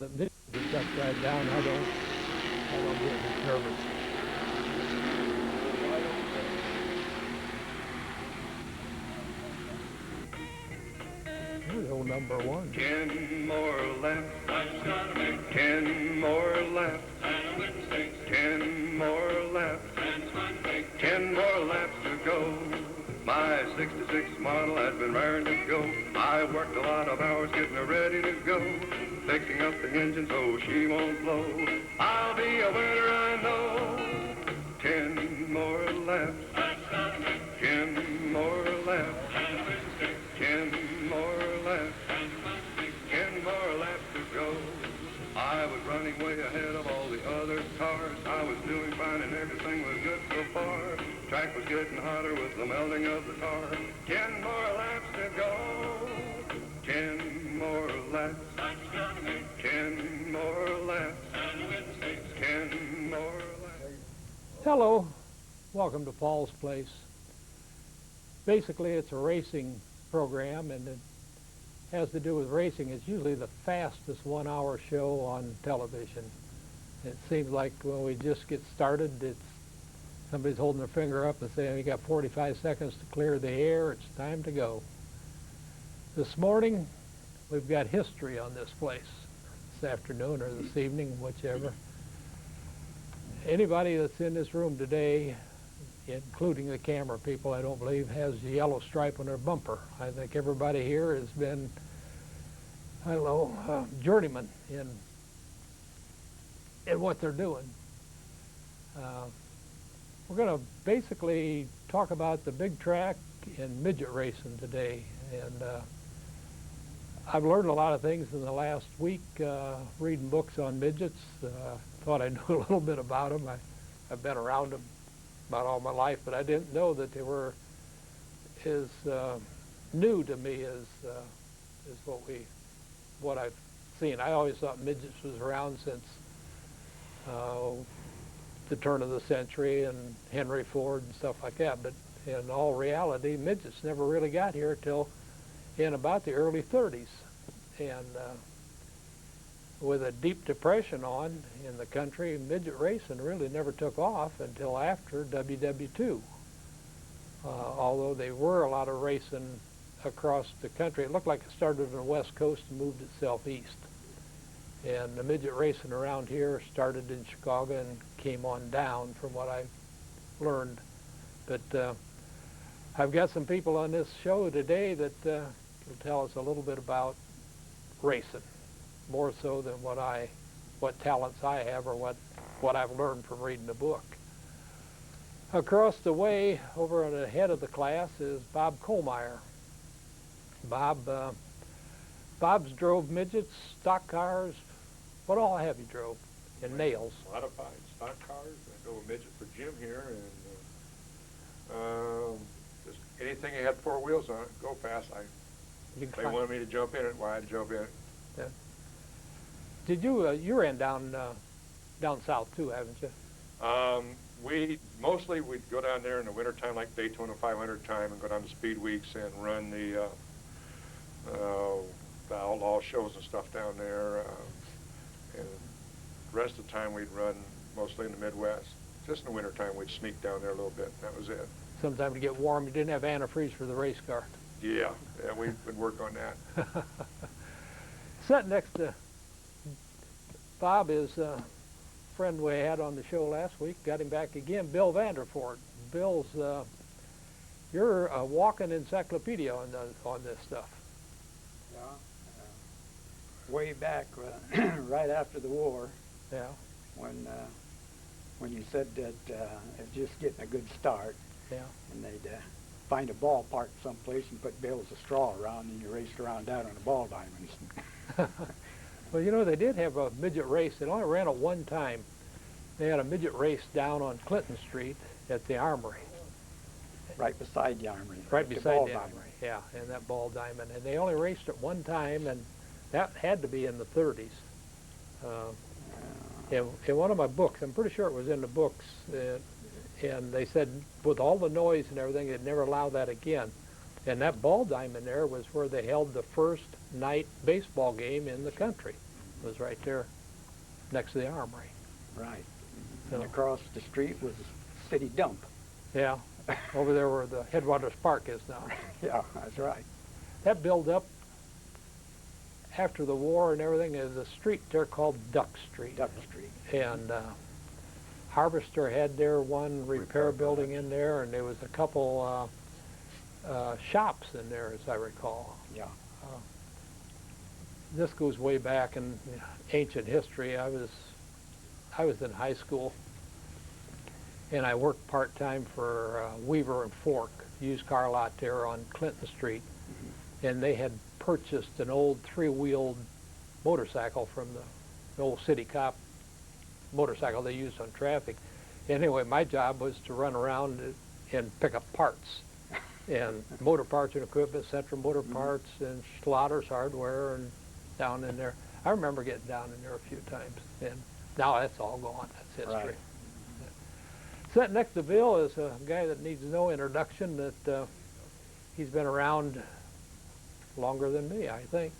The Midget gets upside down, I don't get nervous. Here's old number one. 10 more laps. 10 more laps. 10 more laps. 10 more laps to go. My 66 model has been raring to go. I worked a lot of hours getting her ready to go. Fixing up the engine so she won't blow. I'll be a winner, I know. 10 more laps. 10 more laps. 10 more laps. 10 more laps to go. I was running way ahead of all the other cars. I was doing fine and everything was good so far. Track was getting hotter with the melting of the tar. 10 more laps to go. 10 more laps. 10 more laps. 10 more laps. Hello, welcome to Paul's Place. Basically, it's a racing program, and it has to do with racing. It's usually the fastest one-hour show on television. It seems like when we just get started, somebody's holding their finger up and saying, you got 45 seconds to clear the air, it's time to go. This morning, we've got history on this place. This afternoon or this evening, whichever. Anybody that's in this room today, including the camera people, I don't believe, has a yellow stripe on their bumper. I think everybody here has been, I don't know, journeyman in what they're doing. We're going to basically talk about the big track in midget racing today. And I've learned a lot of things in the last week reading books on midgets. Thought I knew a little bit about them. I've been around them about all my life, but I didn't know that they were as new to me as what I've seen. I always thought midgets was around since the turn of the century and Henry Ford and stuff like that, but in all reality, midgets never really got here till in about the early 30s. And with a deep depression on in the country, midget racing really never took off until after WW2. Although there were a lot of racing across the country, it looked like it started on the West Coast and moved itself east. And the midget racing around here started in Chicago and came on down from what I've learned. But I've got some people on this show today that will tell us a little bit about racing, more so than what talents I have or what I've learned from reading the book. Across the way, over on the head of the class, is Bob Kohlmeyer. Bob's drove midgets, stock cars. What all have you drove? And nails. Modified stock cars. I drove a midget for Jim here, and just anything that had four wheels on it, go fast. They wanted me to jump in it, well, I had to jump in it. Yeah. Did you, you ran down south too, haven't you? We'd go down there in the wintertime, like Daytona 500 time, and go down to speed weeks and run the outlaw shows and stuff down there. And the rest of the time we'd run mostly in the Midwest. Just in the wintertime we'd sneak down there a little bit, and that was it. Sometime to get warm, you didn't have antifreeze for the race car. Yeah, we would work on that. Sitting next to Bob is a friend we had on the show last week. Got him back again, Bill Vanderford. Bill's, you're a walking encyclopedia on this stuff. Yeah. Way back, right after the war. Yeah. When you said that it's just getting a good start. Yeah. And they'd find a ballpark someplace and put bales of straw around, and you raced around out on the ball diamonds. Well, you know, they did have a midget race. They only ran it one time. They had a midget race down on Clinton Street at the Armory. Right beside the Armory. Right beside the Armory. Armory, yeah, and that ball diamond. And they only raced it one time, and that had to be in the 30s. In one of my books, I'm pretty sure it was in the books, and they said with all the noise and everything, they'd never allow that again. And that ball diamond there was where they held the first night baseball game in the country. was right there next to the armory. Right. So, And across the street was a city dump. yeah, over there where the Headwaters Park is now. Yeah, that's right. That built up after the war and everything is a street there called Duck Street. Duck Street. And Harvester had their one repair building in there, and there was a couple shops in there, as I recall. Yeah. This goes way back in ancient history. I was in high school, and I worked part-time for Weaver and Fork, used car lot there on Clinton Street, and they had purchased an old three-wheeled motorcycle from the old city cop motorcycle they used on traffic. Anyway, my job was to run around and pick up parts, and motor parts and equipment, Central Motor Parts, and Slaughter's Hardware, and down in there. I remember getting down in there a few times, and now that's all gone. That's history. Right. Sitting next to Bill is a guy that needs no introduction. That he's been around longer than me, I think.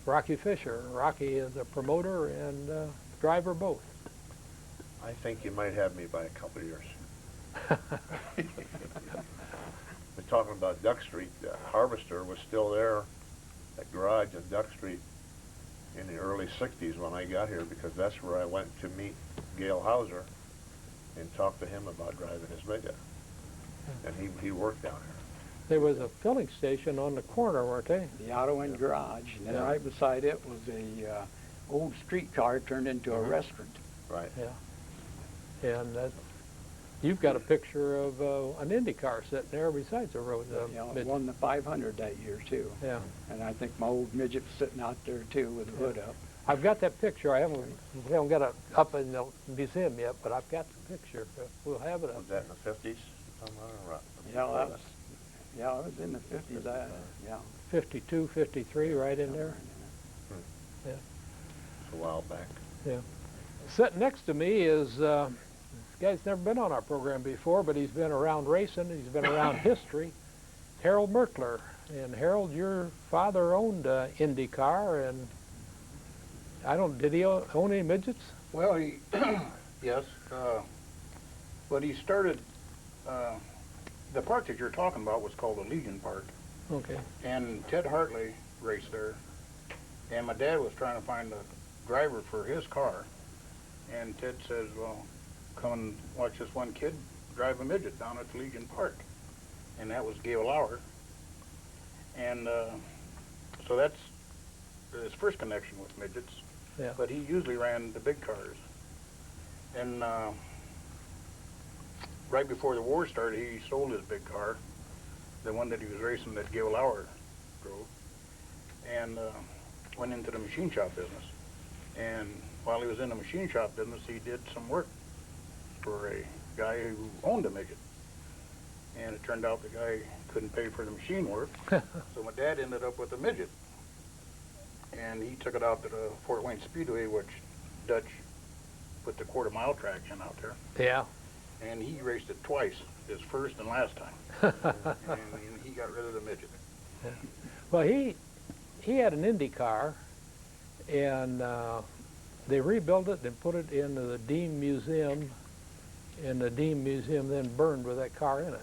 Rocky Fisher. Rocky is a promoter and driver both. I think you might have me by a couple of years. We're talking about Duck Street. Harvester was still there, that garage on Duck Street, in the early 60s when I got here, because that's where I went to meet Gail Hauser and talk to him about driving his Midget. And he worked down here. There was a filling station on the corner, weren't they? The auto and garage, and then Yeah. right beside it was a old streetcar turned into a restaurant. Right. Yeah. And you've got a picture of an Indy car sitting there besides the road. Yeah, it Midget. won the 500 that year too. Yeah. And I think my old Midget was sitting out there too with the hood up. I've got that picture. I haven't got it up in the museum yet, but I've got the picture. We'll have it up. Was that in the 50s? Yeah, that was. Yeah, it was in the 50s. Yeah. 52, 53, right in there. Yeah. It's a while back. Yeah. Sitting next to me is this guy's never been on our program before, but he's been around racing. He's been around history. Harold Merkler. And Harold, your father owned Indy car, and did he own any midgets? Well, he, yes, but he started, the park that you're talking about was called the Legion Park, Okay. and Ted Hartley raced there, and my dad was trying to find a driver for his car, and Ted says, well, come and watch this one kid drive a midget down at the Legion Park, and that was Gale Lauer, and so that's his first connection with midgets. Yeah. But he usually ran the big cars. And right before the war started, he sold his big car, the one that he was racing that Gale Lauer drove, and went into the machine shop business. And while he was in the machine shop business, he did some work for a guy who owned a midget. And it turned out the guy couldn't pay for the machine work, so my dad ended up with a midget. And he took it out to the Fort Wayne Speedway, which Dutch put the quarter-mile track in out there. Yeah. And he raced it twice, his first and last time. and he got rid of the midget. Yeah. Well, he had an Indy car, and they rebuilt it and put it into the Dean Museum, and the Dean Museum then burned with that car in it.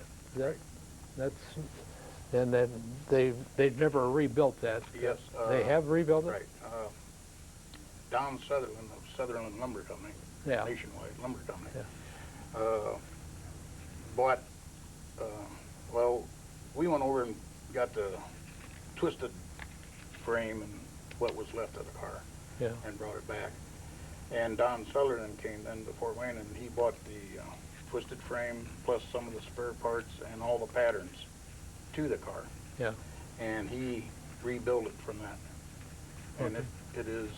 And then they've never rebuilt that. Yes. They have rebuilt it? Right. Don Sutherland of Sutherland Lumber Company, Yeah. Nationwide Lumber Company, Yeah. bought, well, we went over and got the twisted frame and what was left of the car, Yeah. and brought it back. And Don Sutherland came then to Fort Wayne, and he bought the twisted frame plus some of the spare parts and all the patterns to the car. Yeah. And he rebuilt it from that. And Okay. it is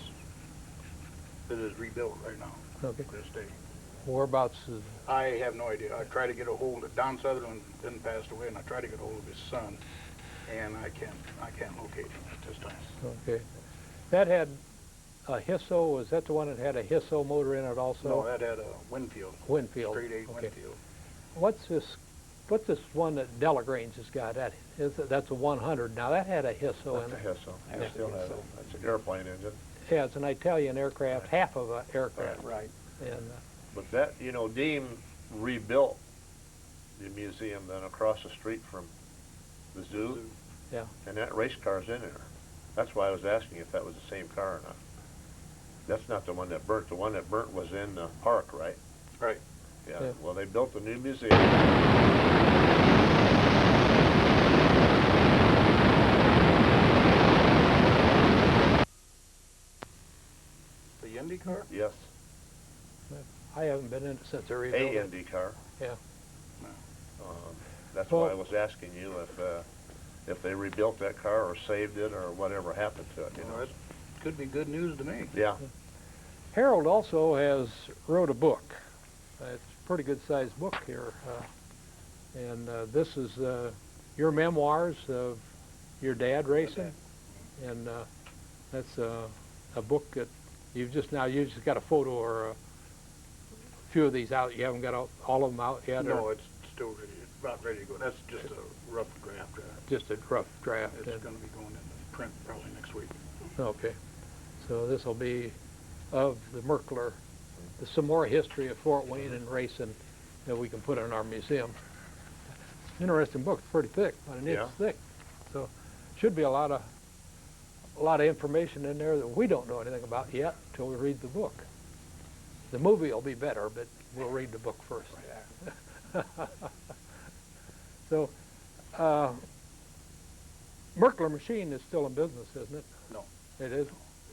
rebuilt right now, Okay. to this day. Whereabouts is... I have no idea. I tried to get a hold of, Don Sutherland then passed away, and I tried to get a hold of his son, and I can't locate him at this time. Okay. That had a Hisso. Was that the one that had a Hisso motor in it also? No, that had a Winfield. Winfield. Straight 8 Okay. Winfield. What's this one that Delagrange has got? That's a 100. Now that had a Hisso in That's it. a Hisso. I still have it. That's an airplane engine. Yeah, it's an Italian aircraft, half of an aircraft. Right. And But that, you know, Dean rebuilt the museum then across the street from the zoo, yeah, and that race car's in there. That's why I was asking if that was the same car or not. That's not the one that burnt. The one that burnt was in the park, right? Right. Yeah. Yeah. Well, they built a new museum. The Indy car? Yes, I haven't been in it since I a rebuilt it. Indy car. Yeah. That's Well- why I was asking you if they rebuilt that car or saved it or whatever happened to it. You Well, know. that could be good news to me. Yeah. Harold also has wrote a book. It's a pretty good sized book here. And this is your memoirs of your dad racing. And that's a book that you just got a photo or a few of these out. You haven't got all of them out yet? No, or it's still ready. It's about ready to go. That's just a rough draft. just a rough draft. It's and- going to be going into print probably next week. Okay. So this will be of the Merkler, some more history of Fort Wayne and racing that we can put in our museum. Interesting book. It's pretty thick, about an inch Yeah. thick. So should be a lot of information in there that we don't know anything about yet until we read the book. The movie will be better, but we'll read the book first. So, Merkler machine is still in business, isn't it? No. It is?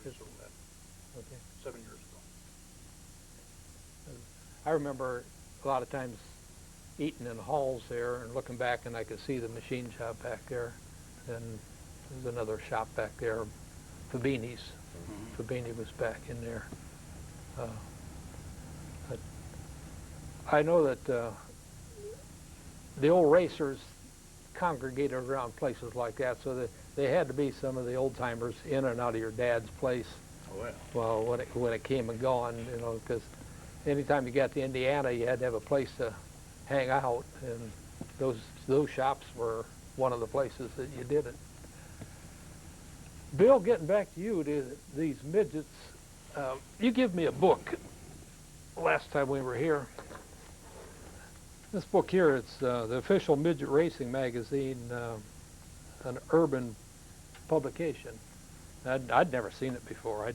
We sold that Okay. 7 years ago. I remember a lot of times eating in halls there and looking back, and I could see the machine shop back there. And there's another shop back there, Fabini's. Fabini was back in there. But I know that the old racers congregated around places like that, so that they had to be some of the old timers in and out of your dad's place. Oh, yeah. Well, when it came and gone, you know, because anytime you got to Indiana, you had to have a place to hang out, and those shops were one of the places that you did it. Bill, getting back to you, these midgets, you give me a book last time we were here. This book here, it's the official midget racing magazine, an urban publication. I'd never seen it before.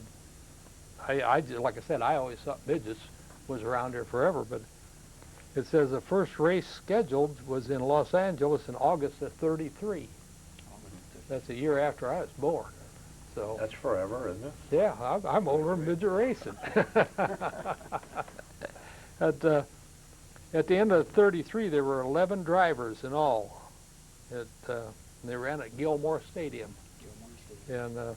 I like I said, I always thought midgets was around here forever, but it says the first race scheduled was in Los Angeles in August of '33. That's a year after I was born. So That's forever, isn't it? yeah, I'm older than midget racing. At the end of '33, there were 11 drivers in all. They ran at Gilmore Stadium. And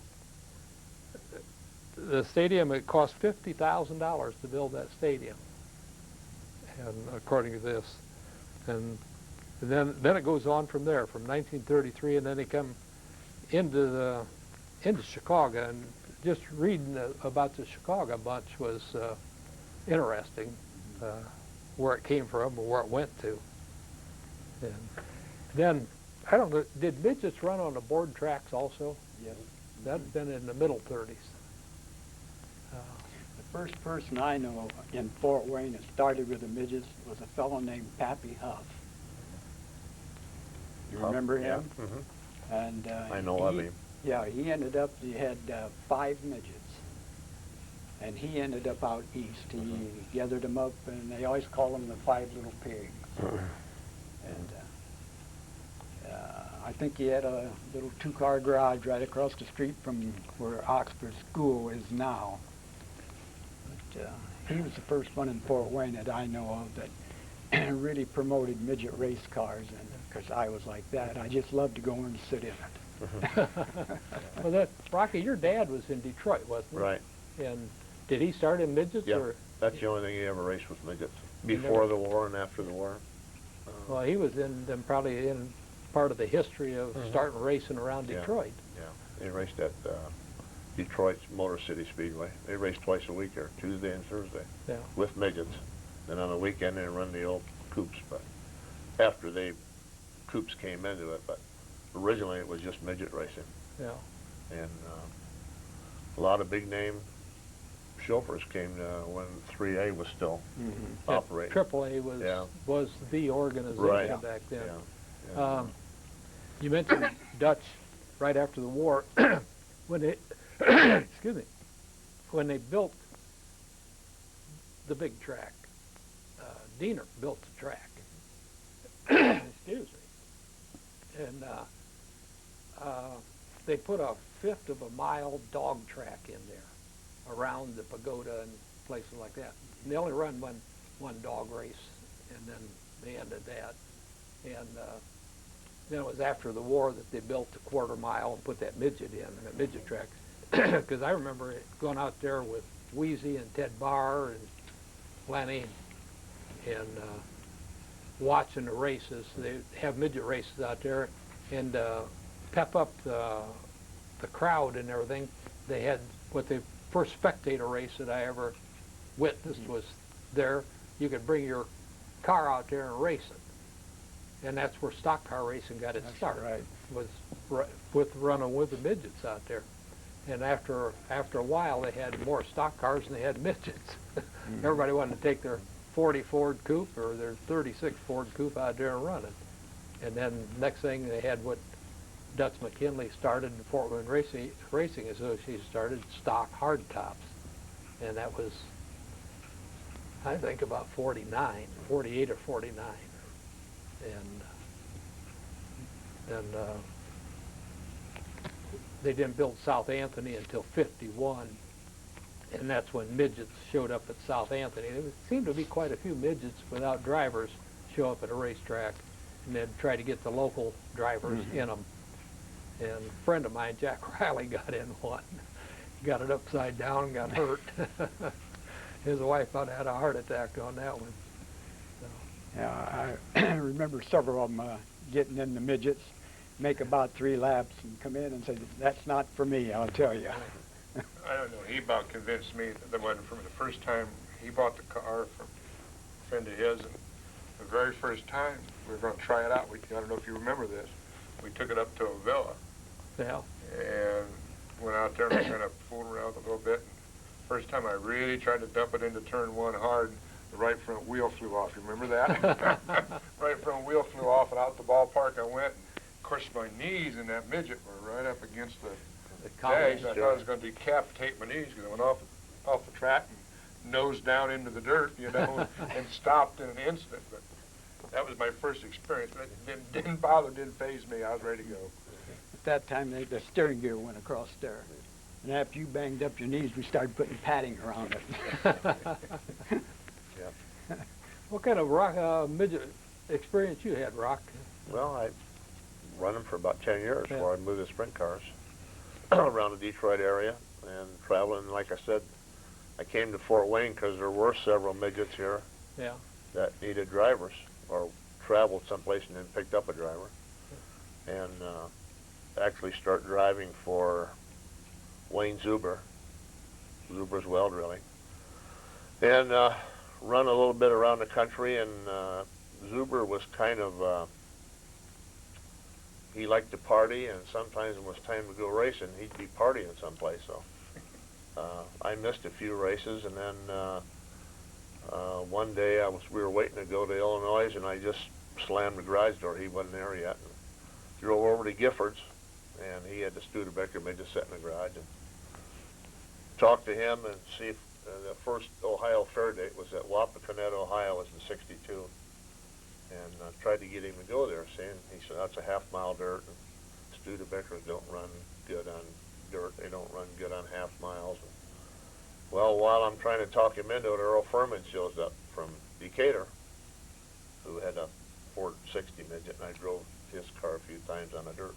the stadium, it cost $50,000 to build that stadium. And according to this, and then it goes on from there, from 1933, and then they come into Chicago. And just reading about the Chicago bunch was interesting, where it came from or where it went to. And then I don't know, did midgets run on the board tracks also? Yes. That'd been in the middle 30s. The first person I know in Fort Wayne that started with the midgets was a fellow named Pappy Huff. You remember him? Yeah. Mm-hmm. And I know of him. Yeah, he ended up, he had 5 midgets. And he ended up out east. He gathered them up, and they always call them the 5 little pigs. And I think he had a little 2-car garage right across the street from where Oxford School is now. But he was the first one in Fort Wayne that I know of that really promoted midget race cars. And because I was like that, I just loved to go in and sit in it. Well, Rocky, your dad was in Detroit, wasn't he? Right. And did he start in midgets? Yeah. Or? That's the only thing he ever raced was midgets. Before the war and after the war. Well, he was probably in part of the history of starting racing around Yeah. Detroit. Yeah. They raced at Detroit's Motor City Speedway. They raced twice a week there, Tuesday and Thursday, Yeah. with midgets. Then on the weekend they run the old coupes, but after coupes came into it, but originally it was just midget racing. Yeah. And a lot of big name chauffeurs came when 3A was still operating. AAA was the organization Right. back then. Yeah. You mentioned Dutch right after the war. When they excuse me, when they built the big track, Diener built the track. Excuse me. And they put a fifth of a mile dog track in there around the pagoda and places like that. And they only run one dog race, and then they ended that. And then it was after the war that they built the quarter mile and put that midget in, that midget track. Because I remember going out there with Wheezy and Ted Barr and Lenny and watching the races. They have midget races out there, and pep up the crowd and everything. They had what the first spectator race that I ever witnessed was there. You could bring your car out there and race it, and that's where stock car racing got its start. Right. Was with running with the midgets out there. And after a while, they had more stock cars than they had midgets. Everybody wanted to take their 40 Ford Coupe or their 36 Ford Coupe out there and run it. And then next thing, they had what Dutch McKinley started, the Fort Wayne Racing Association started, stock hardtops. And that was, I think, about 48 or 49. And they didn't build South Anthony until 51, and that's when midgets showed up at South Anthony. There seemed to be quite a few midgets without drivers show up at a racetrack, and they'd try to get the local drivers in them. And a friend of mine, Jack Riley, got in one. He got it upside down and got hurt. His wife about had a heart attack on that one. So. Yeah, I remember several of them getting in the midgets, make about 3 laps and come in and say, "That's not for me, I'll tell you." I don't know. He about convinced me that when from the first time he bought the car from a friend of his, and the very first time we were going to try it out. I don't know if you remember this. We took it up to a villa. Yeah. And went out there and kind of fooled around a little bit. And first time I really tried to dump it into turn 1 hard, the right front wheel flew off. You remember that? Right front wheel flew off, and out the ballpark I went. And of course, my knees in that midget were right up against the dash. I thought I was going to decapitate my knees because I went off the track and nosed down into the dirt, and stopped in an instant. But that was my first experience. But it didn't faze me. I was ready to go. At that time, the steering gear went across there. And after you banged up your knees, we started putting padding around it. What kind of midget experience you had, Rock? Well, I run them for about 10 years before I moved to sprint cars around the Detroit area and traveling. Like I said, I came to Fort Wayne because there were several midgets here that needed drivers or traveled someplace and then picked up a driver. And actually start driving for Wayne Zuber's well drilling. And run a little bit around the country, and Zuber was kind of, he liked to party, and sometimes when it was time to go racing, he'd be partying someplace. So I missed a few races, and then one day we were waiting to go to Illinois, and I just slammed the garage door. He wasn't there yet. And drove over to Giffords, and he had the Studebaker midget set in the garage, and talked to him and see if the first Ohio Fair date was at Wapakoneta, Ohio, was in '62, and tried to get him to go there. He said, "That's a half-mile dirt, and Studebakers don't run good on dirt. They don't run good on half miles." Well, while I'm trying to talk him into it, Earl Furman shows up from Decatur, who had a Ford 60 midget, and I drove his car a few times on the dirt,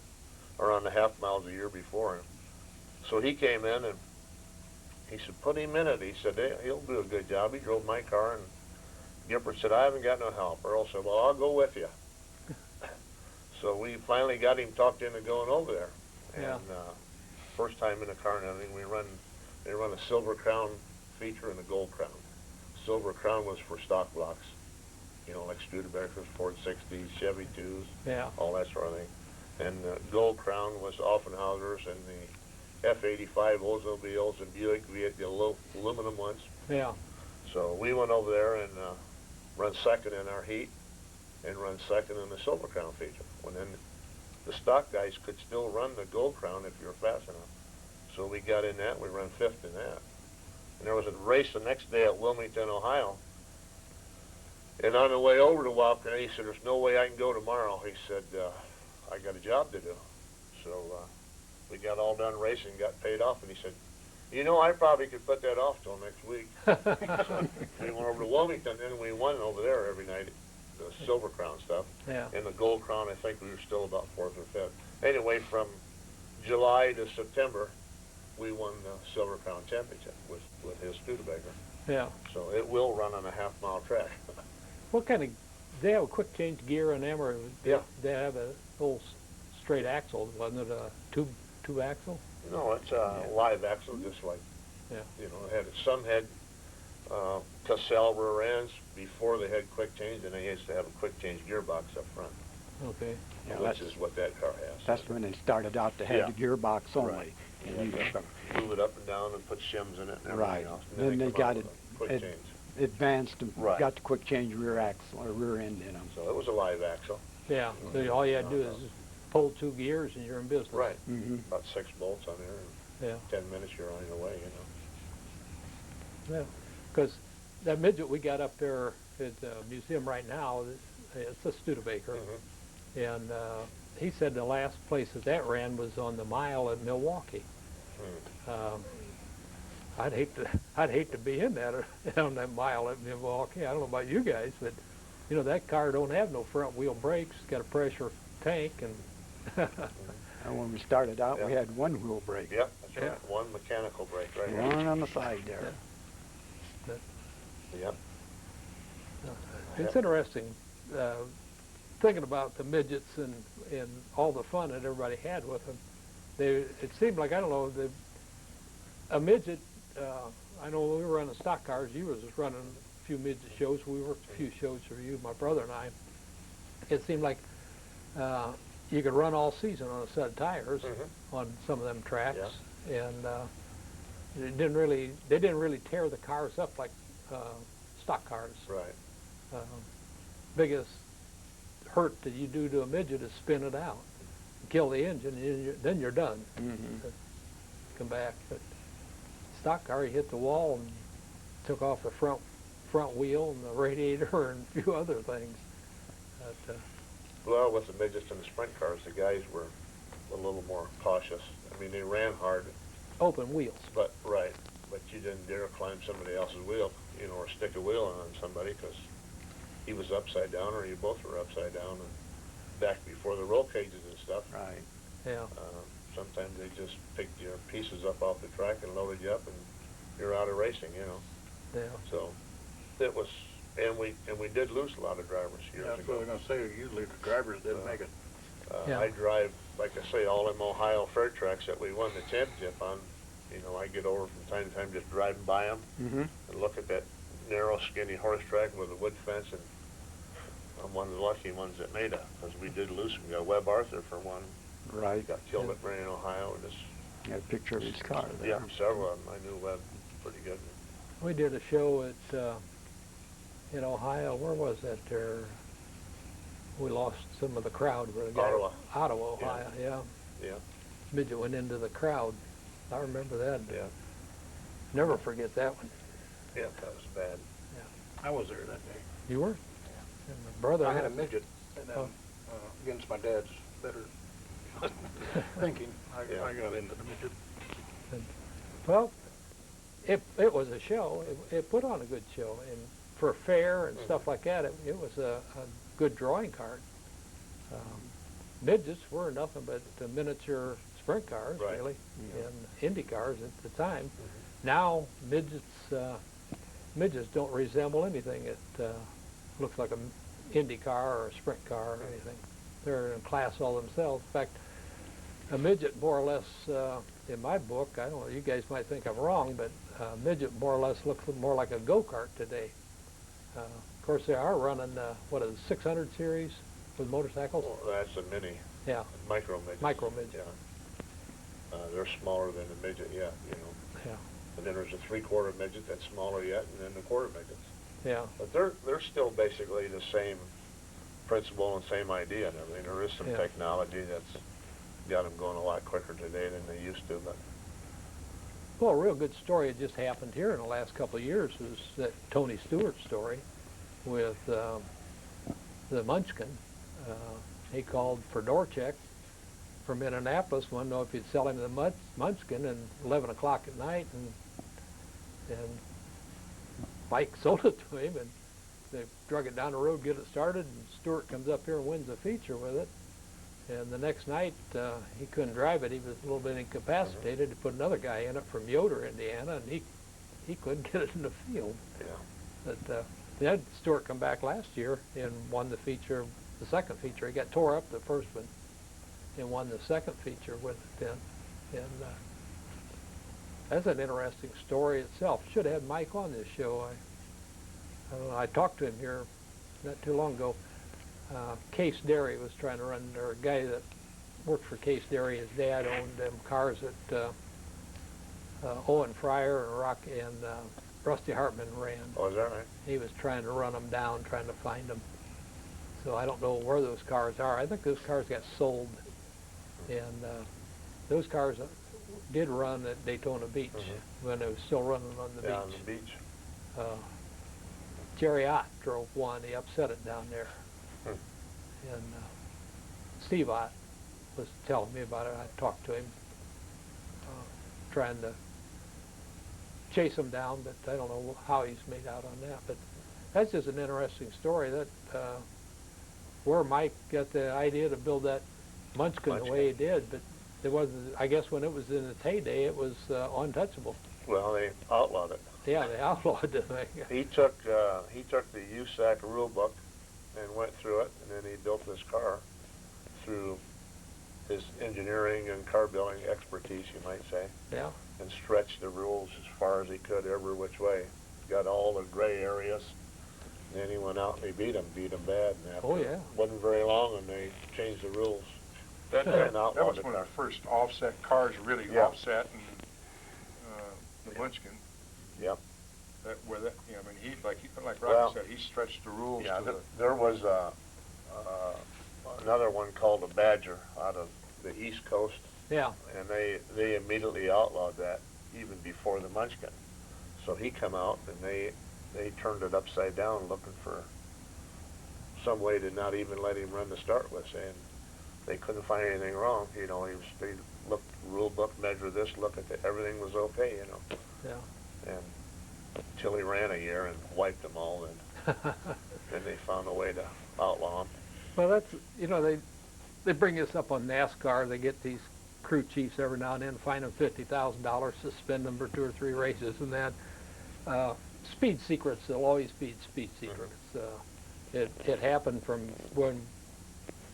or on the half miles a year before. And so he came in, and he said, "Put him in it." He said, "Hey, he'll do a good job." He drove my car, and Gifford said, "I haven't got no help." Earl said, "Well, I'll go with you." So we finally got him talked into going over there. And first time in the car and everything, they run a Silver Crown feature and a Gold Crown. Silver Crown was for stock blocks, like Studebakers, Ford 60s, Chevy 2s, all that sort of thing. And the Gold Crown was Offenhausers and the F-85 Oldsmobiles and Buick. We had the aluminum ones. Yeah. So we went over there and run second in our heat and run second in the Silver Crown feature. When then the stock guys could still run the Gold Crown if you were fast enough. So we got in that, we ran fifth in that. And there was a race the next day at Wilmington, Ohio. And on the way over to Walker, he said, there's no way I can go tomorrow. He said, I got a job to do. So we got all done racing, got paid off, and he said, you know, I probably could put that off till next week. So we went over to Wilmington, and we won over there every night, the Silver Crown stuff. Yeah. And the Gold Crown, I think we were still about fourth or fifth. Anyway, from July to September, we won the Silver Crown Championship with his Studebaker. Yeah. So it will run on a half-mile track. What kind of, they have a quick change gear in them, or Yeah. they have a little straight axle, wasn't it a tube axle? No, it's a live axle, just like, Yeah. you know, some had Cassell rear ends before they had quick change, and they used to have a quick change gearbox up front, Okay. Yeah, which is what that car has. That's when they started out to have Yeah. the gearbox only. Right. And you Move it up and down and put shims in it and everything Right. else. And Then they come out got with a quick it change. advanced and Right. got the quick change rear axle or rear end in them. So it was a live axle. Yeah. So all you had to do is pull 2 gears and you're in business. Right. Mm-hmm. About 6 bolts on there, and Yeah. 10 minutes you're on your way, you know. Yeah. Because that Midget we got up there at the museum right now, it's a Studebaker. Mm-hmm. And he said the last place that ran was on the mile at Milwaukee. I'd hate to be in that on that mile at Milwaukee. I don't know about you guys, but you know that car don't have no front wheel brakes. It's got a pressure tank, and And when we started out, we Yeah. had one wheel brake. Yep, that's right. Yeah. One mechanical brake right here. One on the side there. Yep. it's interesting thinking about the midgets and all the fun that everybody had with them. It seemed like, I don't know, a midget. I know when we were running stock cars, you was just running a few midget shows. We worked a few shows for you, my brother and I. It seemed like you could run all season on a set of tires on some of them tracks, and they didn't really tear the cars up like stock cars. Right. Biggest hurt that you do to a midget is spin it out, kill the engine, and then you're done. Mm-hmm. Come back, but stock car, you hit the wall and took off the front wheel and the radiator and a few other things. But, Well, with the midgets and the sprint cars, the guys were a little more cautious. I mean, they ran hard, open wheels. but you didn't dare climb somebody else's wheel, you know, or stick a wheel on somebody because he was upside down or you both were upside down. And back before the roll cages and stuff, Right. Yeah. sometimes they just picked your pieces up off the track and loaded you up, and you're out of racing, you know. Yeah. So it was, and we did lose a lot of drivers years That's what I ago. was going to say. Usually the drivers didn't make it. Yeah. I drive, like I say, all them Ohio fair tracks that we won the championship on. You know, I get over from time to time just driving by them Mm-hmm. and look at that narrow, skinny horse track with a wood fence, and I'm one of the lucky ones that made it, because we did lose some. We got Webb Arthur for one. Right. He got killed at Marion, Ohio. And just, Got a picture of his car there. yeah, several of them. I knew Webb pretty good. We did a show at in Ohio. Where was that? There, we lost some of the crowd. Ottawa. Ottawa, Ohio. Yeah. Yeah. Midget went into the crowd. I remember that. Yeah. Never forget that one. Yeah, that was bad. I was there that day. You were? And my brother. I had a midget, and then against my dad's better thinking, I got into the midget. Well, it was a show. It put on a good show, and for fair and stuff like that, it was a good drawing card. Midgets were nothing but the miniature sprint cars, Right. really, and Indy cars at the time. Now midgets don't resemble anything that looks like an Indy car or a sprint car or anything. They're in class all themselves. In fact, a midget more or less, in my book, I don't know, you guys might think I'm wrong, but a midget more or less looks more like a go-kart today. Of course, they are running, 600 series with motorcycles? Well, that's a mini, Yeah, micro midget. micro midget. Yeah. They're smaller than the midget yet, you know. Yeah. And then there's a 3/4 midget that's smaller yet, and then the quarter midgets. Yeah. But they're still basically the same principle and same idea and everything. There is some Yeah. technology that's got them going a lot quicker today than they used to, but Well, a real good story that just happened here in the last couple of years was that Tony Stewart story with the Munchkin. He called for door check from Indianapolis, wanted to know if he'd sell him the Munchkin, and 11 o'clock at night, and Mike sold it to him, and they drug it down the road, get it started, and Stewart comes up here and wins a feature with it. And the next night, he couldn't drive it. He was a little bit incapacitated. He put another guy in it from Yoder, Indiana, and he couldn't get it in the field. yeah. But they had Stewart come back last year and won the feature, the second feature. He got tore up the first one and won the second feature with it then. And that's an interesting story itself. Should have had Mike on this show. I don't know, I talked to him here not too long ago. Case Dairy was trying to run, or a guy that worked for Case Dairy, his dad owned them cars that Owen Fryer and Rusty Hartman ran. Oh, is that right? He was trying to run them down, trying to find them. So I don't know where those cars are. I think those cars got sold. And those cars did run at Daytona Beach when it was still running on the Down on beach. the beach. Jerry Ott drove one. He upset it down there. And Steve Ott was telling me about it. I talked to him, trying to chase him down, but I don't know how he's made out on that. But that's just an interesting story, that where Mike got the idea to build that Munchkin the way he did. But it wasn't, I guess when it was in its heyday, it was untouchable. Well, they outlawed it. Yeah, they outlawed the thing. He took the USAC rule book and went through it, and then he built this car through his engineering and car building expertise, you might say, Yeah. and stretched the rules as far as he could every which way. Got all the gray areas, and then he went out and he beat them bad. And after Yeah. it wasn't very long, and they changed the rules. That And outlawed was the one car. of the first offset cars, really Yeah. offset, and the Munchkin. Yep. I mean, like Well, Rocky said, he stretched the rules Yeah, to there was another one called the Badger out of the East Coast, Yeah. and they immediately outlawed that even before the Munchkin. So he come out and they turned it upside down, looking for some way to not even let him run to start with, saying they couldn't find anything wrong. You know, they looked rule book, measure this, look at everything was okay. You know. Yeah. And until he ran a year and wiped them all, and then they found a way to outlaw him. Well, that's, you know, they bring this up on NASCAR. They get these crew chiefs every now and then, fine them $50,000, suspend them for 2 or 3 races, and that. Speed secrets, there'll always be speed secrets. It happened from when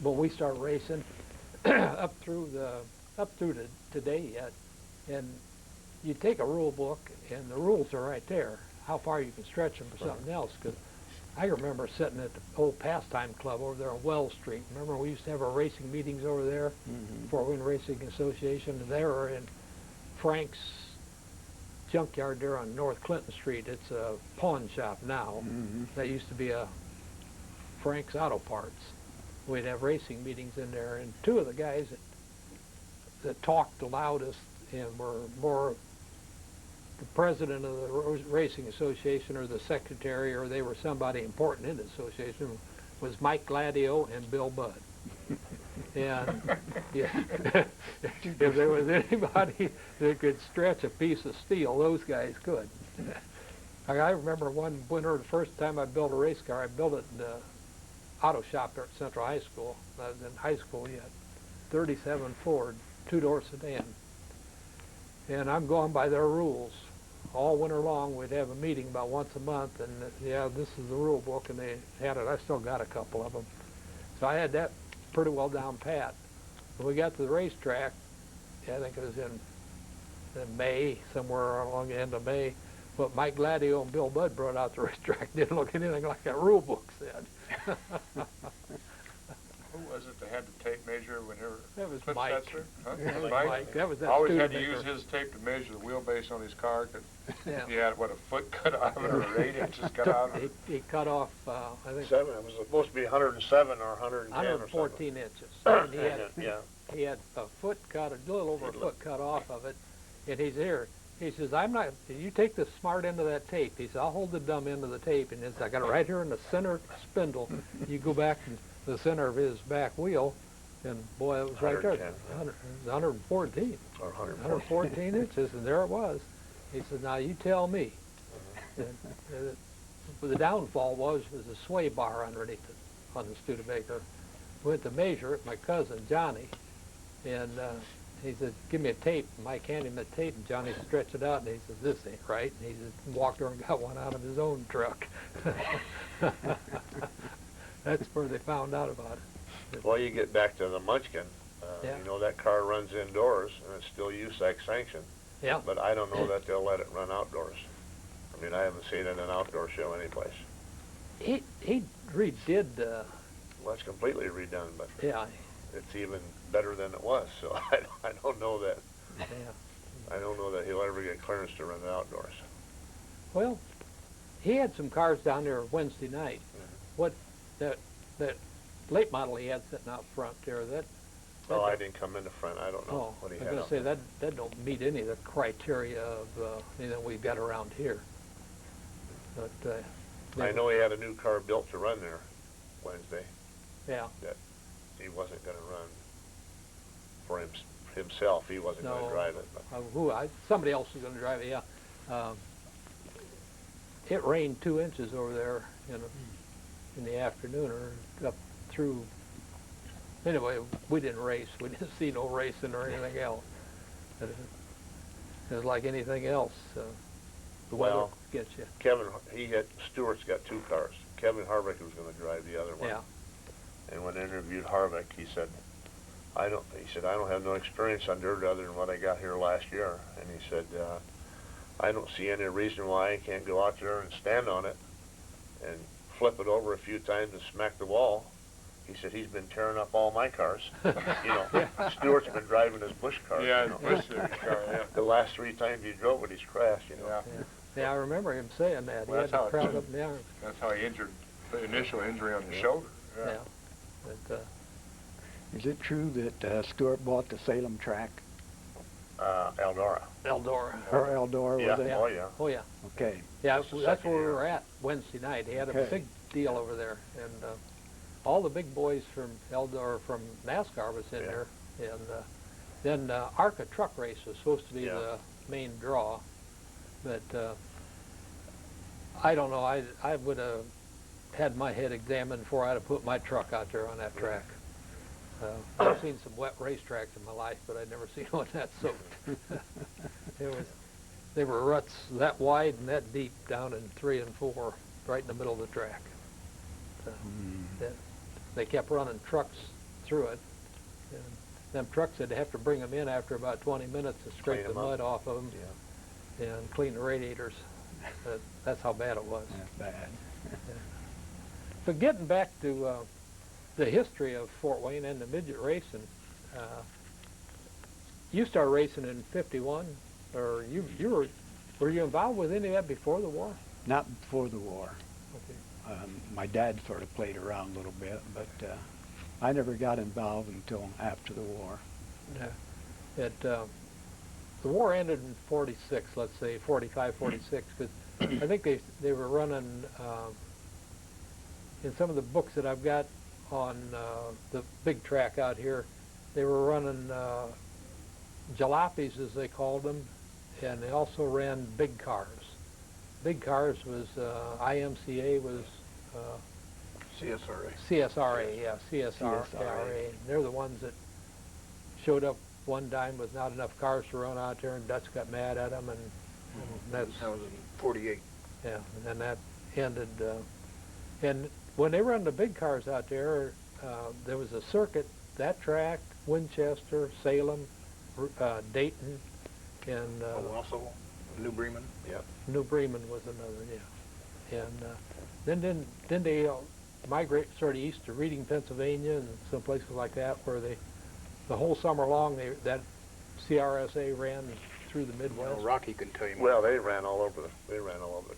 we started racing up through to today yet, and you take a rule book and the rules are right there, how far you can stretch them for something else. Because I remember sitting at the old Pastime Club over there on Wells Street. Remember we used to have our racing meetings over there, Fort Wayne Racing Association, and they were in Frank's junkyard there on North Clinton Street. It's a pawn shop now. That used to be a Frank's Auto Parts. We'd have racing meetings in there, and 2 of the guys that talked the loudest and were more the president of the Racing Association or the secretary, or they were somebody important in the association, was Mike Gladio and Bill Budd. And yeah, if there was anybody that could stretch a piece of steel, those guys could. I remember one winter, the first time I built a race car, I built it in the auto shop there at Central High School. I was in high school yet. 37 Ford, 2-door sedan. And I'm going by their rules. All winter long, we'd have a meeting about once a month, and yeah, this is the rule book, and they had it. I still got a couple of them. So I had that pretty well down pat. When we got to the racetrack, I think it was in May, somewhere along the end of May, but Mike Gladio and Bill Budd brought out the racetrack. Didn't look anything like that rule book said. Who was it that had the tape measure when they were? That was Cliff Mike. Setzer? Huh? That was Mike? Mike. That was that Always had to Studebaker. use his tape to measure the wheelbase on his car, because Yeah. he had, what, a foot cut out of it, or 8 inches cut out of it? He cut off, I think, 7, it was supposed to be 107 or 110 or something. 114 inches. And Yeah. he had a foot cut, a little over a foot cut off of it, and he's here. He says, I'm not, you take the smart end of that tape. He says, I'll hold the dumb end of the tape. And I got it right here in the center spindle. You go back to the center of his back wheel, and boy, it was right there. 110. It was 114. Or 114 inches, and there it was. He says, now you tell me. And, the downfall was a sway bar underneath it on the Studebaker. Went to measure it, my cousin, Johnny, and he said, give me a tape. Mike handed him the tape, and Johnny stretched it out, and he said, this ain't right. And he just walked over and got one out of his own truck. That's where they found out about it. Well, you get back to the Munchkin. Yeah. You know, that car runs indoors, and it's still USAC sanctioned. Yeah. But I don't know that they'll let it run outdoors. I mean, I haven't seen it in an outdoor show anyplace. He redid, Well, it's completely redone, but yeah, it's even better than it was. So I don't know that. yeah. I don't know that he'll ever get clearance to run it outdoors. Well, he had some cars down there Wednesday night. What that late model he had sitting out front there, that Oh, I didn't come in the front. I don't know what he I had. was going to say that don't meet any of the criteria of anything we've got around here. But I know he had a new car built to run there Wednesday yeah, that he wasn't going to run for himself. He wasn't going No. to drive it. But somebody else was going to drive it. Yeah, it rained 2 inches over there in the afternoon or up through. Anyway, we didn't race. We didn't see no racing or anything else. It was like anything else. The weather Well, gets you. Stewart's got 2 cars. Kevin Harvick was going to drive the other one. Yeah. And when I interviewed Harvick, he said, I don't have no experience on dirt other than what I got here last year. And he said, I don't see any reason why I can't go out there and stand on it and flip it over a few times and smack the wall. He said he's been tearing up all my cars. You know, Stewart's been driving his Bush car. Yeah, you know. Bush car, yeah. The last 3 times he drove it, he's crashed, you know. Yeah. Yeah, I remember him saying that. Well, He had that's how to it crowd should- up and down. That's how he injured, the initial injury on the shoulder. Yeah. But, Is it true that Stewart bought the Salem track? Eldora. Eldora. Or Eldora, Yeah. was it? Oh, yeah. Oh, yeah. Okay. Yeah, It's the that's second where we year. were at Wednesday night. He had a Okay. big deal over there. And all the big boys from Eldora, from NASCAR was in Yeah. there. And then ARCA truck race was supposed to be Yeah. the main draw. But I don't know. I would have had my head examined before I'd have put my truck out there on that track. I've seen some wet racetracks in my life, but I'd never seen one that soaked. They were ruts that wide and that deep down in 3 and 4, right in the middle of the track. They kept running trucks through it. And them trucks, they'd have to bring them in after about 20 minutes to scrape Clean the 'em up. mud off of them and clean the radiators. That's how bad it was. That's bad. But getting back to the history of Fort Wayne and the midget racing, you started racing in '51, or were you involved with any of that before the war? Not before the war. Okay. My dad sort of played around a little bit, but I never got involved until after the war. Yeah. The war ended in '46, let's say 45, 46, because I think they were running in some of the books that I've got on the big track out here. They were running jalopies, as they called them, and they also ran big cars. Big cars was IMCA was CSRA. CSRA, yeah, CSRA. CSRA. They're the ones that showed up one time with not enough cars to run out there, and Dutch got mad at them, and that's That was in 48. yeah, and then that ended. And when they run the big cars out there, there was a circuit, that track, Winchester, Salem, Dayton, and Also, New Bremen. Yeah. New Bremen was another, yeah. And then they migrate sort of east to Reading, Pennsylvania, and some places like that, where the whole summer long, that CRSA ran through the You Midwest. know, Rocky can tell you more. Well, they ran all over the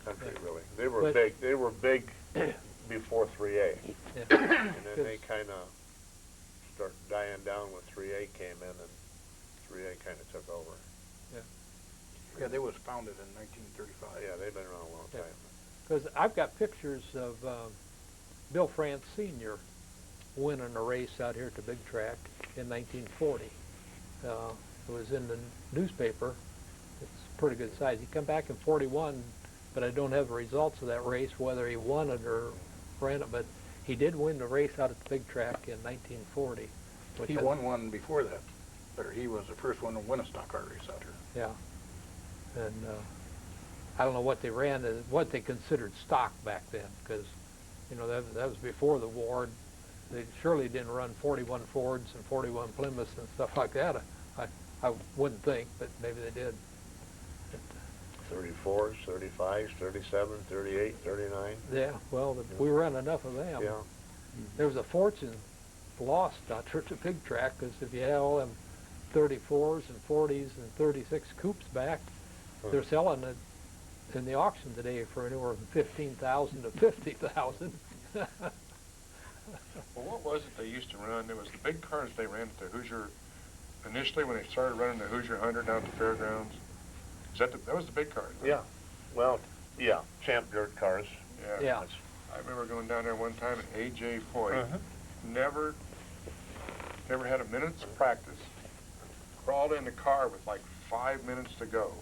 country, Yeah. really. They were But- big. They were big before 3A, Yeah. and then they kind of started dying down when 3A came in, and 3A kind of took over. Yeah, they was founded in 1935. Yeah, they've been around a long Yeah. time. Because I've got pictures of Bill France Sr. winning a race out here at the big track in 1940. It was in the newspaper. It's pretty good size. He come back in 41, but I don't have the results of that race, whether he won it or ran it, but he did win the race out at the big track in 1940. which He I- won one before that, but he was the first one to win a stock car race out here. Yeah. And I don't know what they ran, what they considered stock back then, because, you know, that was before the war. They surely didn't run 41 Fords and 41 Plymouths and stuff like that. I wouldn't think, but maybe they did. 34s, 35s, 37, 38, 39. Yeah, well, we ran enough of them. Yeah. There was a fortune lost out there at the big track, because if you had all them 34s and 40s and 36 coupes back, they're selling it in the auction today for anywhere from 15,000 to 50,000. Well, what was it they used to run? There was the big cars they ran at the Hoosier, initially when they started running the Hoosier 100 down at the fairgrounds. That was the big cars, right? Yeah. Well, yeah, champ dirt cars. Yeah. I remember going down there one time and A.J. Foyt Uh-huh. never had a minute's practice. Crawled in the car with like 5 minutes to go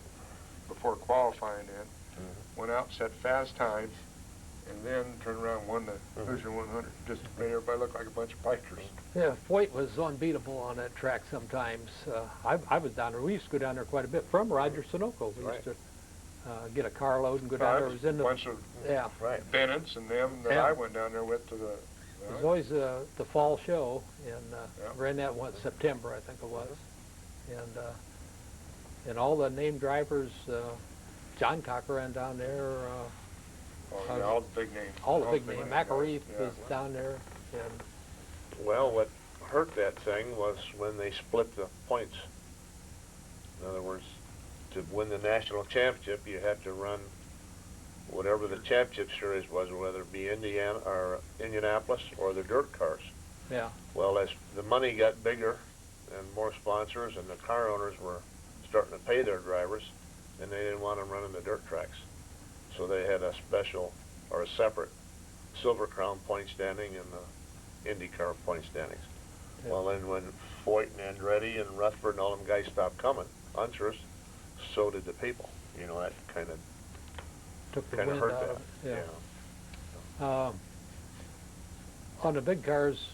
before qualifying in. Went out, set fast times, and then turned around and won the Hoosier 100. Just made everybody look like a bunch of bikers. Yeah, Foyt was unbeatable on that track sometimes. I was down there. We used to go down there quite a bit from Roger Sunoco. We used to get a carload and go down there. It was in a the, bunch of yeah. Right. Bennett's and them that Yeah. I went down there with to the. It was always the fall show, and Yeah. ran that one September, I think it was. And all the name drivers, John Cocker ran down there, all the big names. all the big names. McAreef Yeah. was down there, and Well, what hurt that thing was when they split the points. In other words, to win the national championship, you had to run whatever the championship series was, whether it be Indiana or Indianapolis or the dirt cars. yeah. Well, as the money got bigger and more sponsors, and the car owners were starting to pay their drivers, and they didn't want them running the dirt tracks, so they had a special or a separate Silver Crown point standing and the IndyCar point standings. Yeah. Well, then when Foyt and Andretti and Rutherford and all them guys stopped coming, Unser's, so did the people. You know, that kind of Took the wind hurt out that. of it. Yeah. Yeah. On the big cars,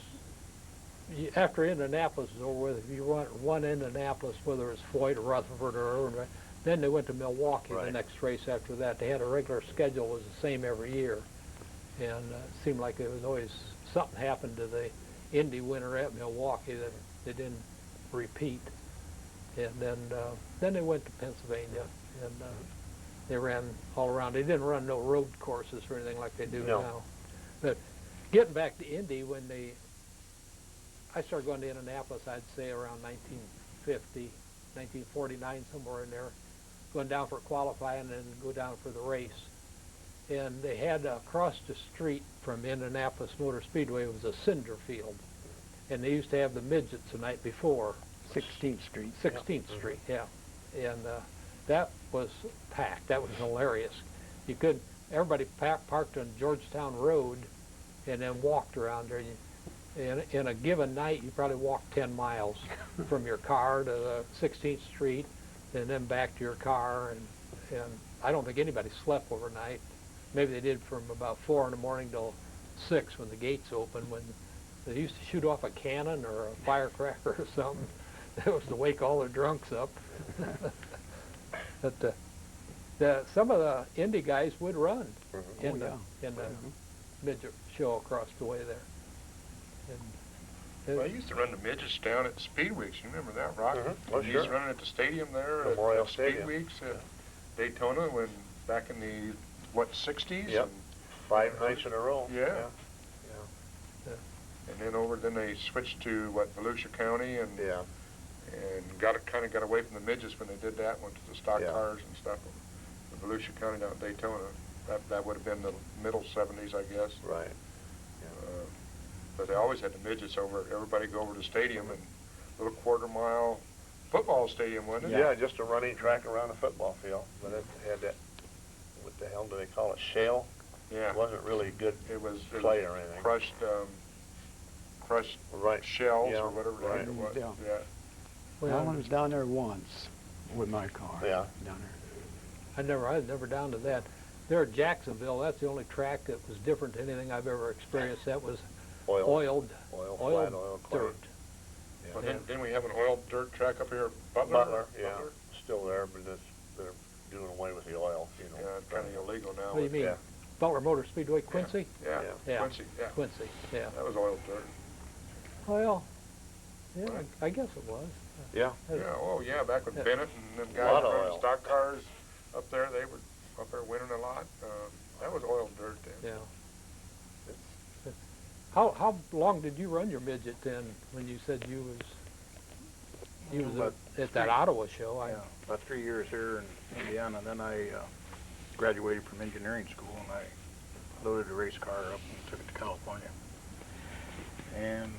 after Indianapolis was over with, if you won Indianapolis, whether it was Foyt or Rutherford or Irwin, then they went to Milwaukee the Right. next race after that. They had a regular schedule, was the same every year. And it seemed like it was always something happened to the Indy winner at Milwaukee that they didn't repeat. And then they went to Pennsylvania, and they ran all around. They didn't run no road courses or anything like they do No. now. But getting back to Indy, I started going to Indianapolis, I'd say around 1950, 1949, somewhere in there, going down for qualifying and then go down for the race. And they had across the street from Indianapolis Motor Speedway was a cinder field. And they used to have the midgets the night before. 16th Street. 16th Street, yeah. And that was packed. That was hilarious. Everybody parked on Georgetown Road and then walked around there. In a given night, you probably walked 10 miles from your car to the 16th Street and then back to your car. And I don't think anybody slept overnight. Maybe they did from about 4 in the morning till 6 when the gates opened, when they used to shoot off a cannon or a firecracker or something. That was to wake all the drunks up. But some of the Indy guys would run in the midget show across the way there. And Well, I used to run the midgets down at Speed Weeks. You remember that, Rock? Oh, You used to sure. run it at the stadium there Memorial at Speed Stadium. Weeks at Daytona, back in the 60s? Yep. And 5 nights in a row. Yeah. and then they switched to Volusia County, and Yeah. kind of got away from the midgets when they did that. Went to the stock Yeah. cars and stuff. The Volusia County down in Daytona. That would have been the middle '70s, I guess. Right. But they always had the midgets over. Everybody go over to the stadium, and little quarter-mile football stadium, wasn't it? Yeah, just a running track around a football field. But it had that, what the hell do they call it, shale? Yeah. It wasn't really good It was clay or anything. crushed Right. shells Yeah, or whatever the heck it was. Yeah. Yeah. Well, I was down there once with my car. Yeah. Down there. I was never down to that. There at Jacksonville, that's the only track that was different than anything I've ever experienced. That was oiled flat oil clay. dirt. Yeah. Well, didn't we have an oiled dirt track up here at Butler? Butler, yeah, still there, but they're doing away with the oil, you know. Yeah, it's kind of illegal now. What do you mean? Yeah. Butler Motor Speedway, Quincy? Yeah. Yeah. Quincy, yeah. Quincy, yeah. That was oiled dirt. Well, yeah, Right. I guess it was. Yeah. Yeah, oh yeah, back with Yeah. Bennett and them Lot guys of running oil. stock cars up there, they were up there winning a lot. That was oiled dirt then. Yeah. How long did you run your midget then? When you said you was About at that 3. Ottawa show? Yeah, about 3 years here in Indiana. Then I graduated from engineering school, and I loaded a race car up and took it to California. And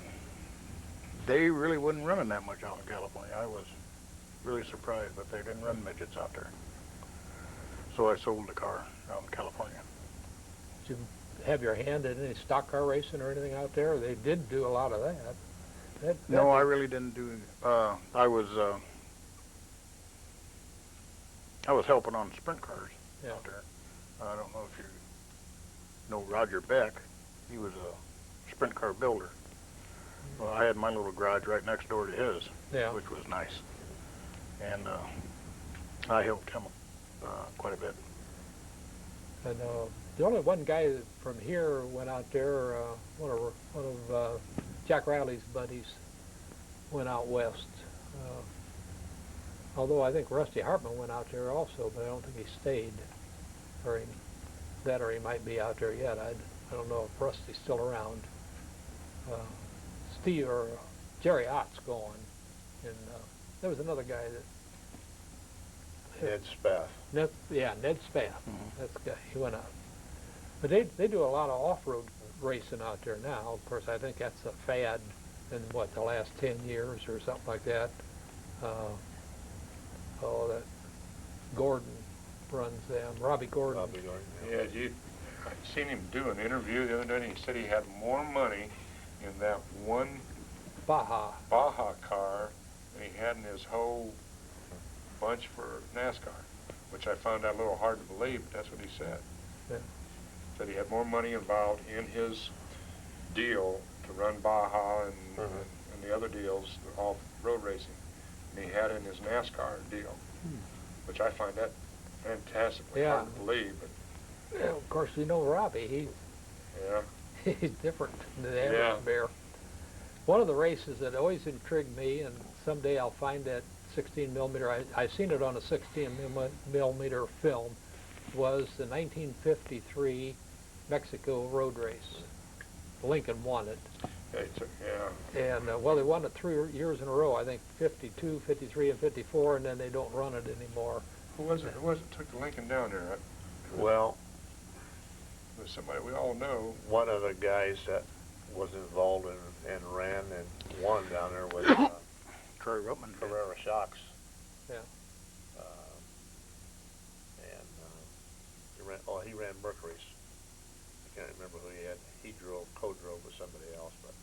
they really wasn't running that much out in California. I was really surprised, but they didn't run midgets out there. So I sold the car out in California. Did you have your hand in any stock car racing or anything out there? They did do a lot of that. No, I really didn't do. I was helping on sprint cars Yeah. out there. I don't know if you know Roger Beck. He was a sprint car builder. Well, I had my little garage right next door to his, Yeah. which was nice, and I helped him quite a bit. And the only one guy from here went out there. One of Jack Riley's buddies went out west. Although I think Rusty Hartman went out there also, but I don't think he stayed. Or he might be out there yet. I don't know if Rusty's still around. Steve or Jerry Ott's gone, and there was another guy that. Ed Spath. Ned Spath. That's the guy. He went out. But they do a lot of off-road racing out there now. Of course, I think that's a fad in the last 10 years or something like that. That Gordon runs them. Robbie Gordon. Bobby Gordon. Yeah, I seen him do an interview the other day, and he said he had more money in that one Baja. car than he had in his whole bunch for NASCAR, which I found out a little hard to believe, but that's what he said. Yeah. Said he had more money involved in his deal to run Baja and the other deals, off-road racing, than he had in his NASCAR deal, which I find that fantastically Yeah. hard to believe. But Yeah, of course, you know Robbie. yeah, He's different than the average Yeah. bear. One of the races that always intrigued me, and someday I'll find that 16 millimeter, I seen it on a 16 millimeter film, was the 1953 Mexico road race. Lincoln won it. yeah. And, they won it 3 years in a row, I think 52, 53, and 54, and then they don't run it anymore. Who was it? Who was it took the Lincoln down there? Well, It was somebody we all know. one of the guys that was involved and ran and won down there was Troy Ruttman. Carrera Shocks. Yeah. He ran Mercury's. I can't remember who he had. He co-drove with somebody else, but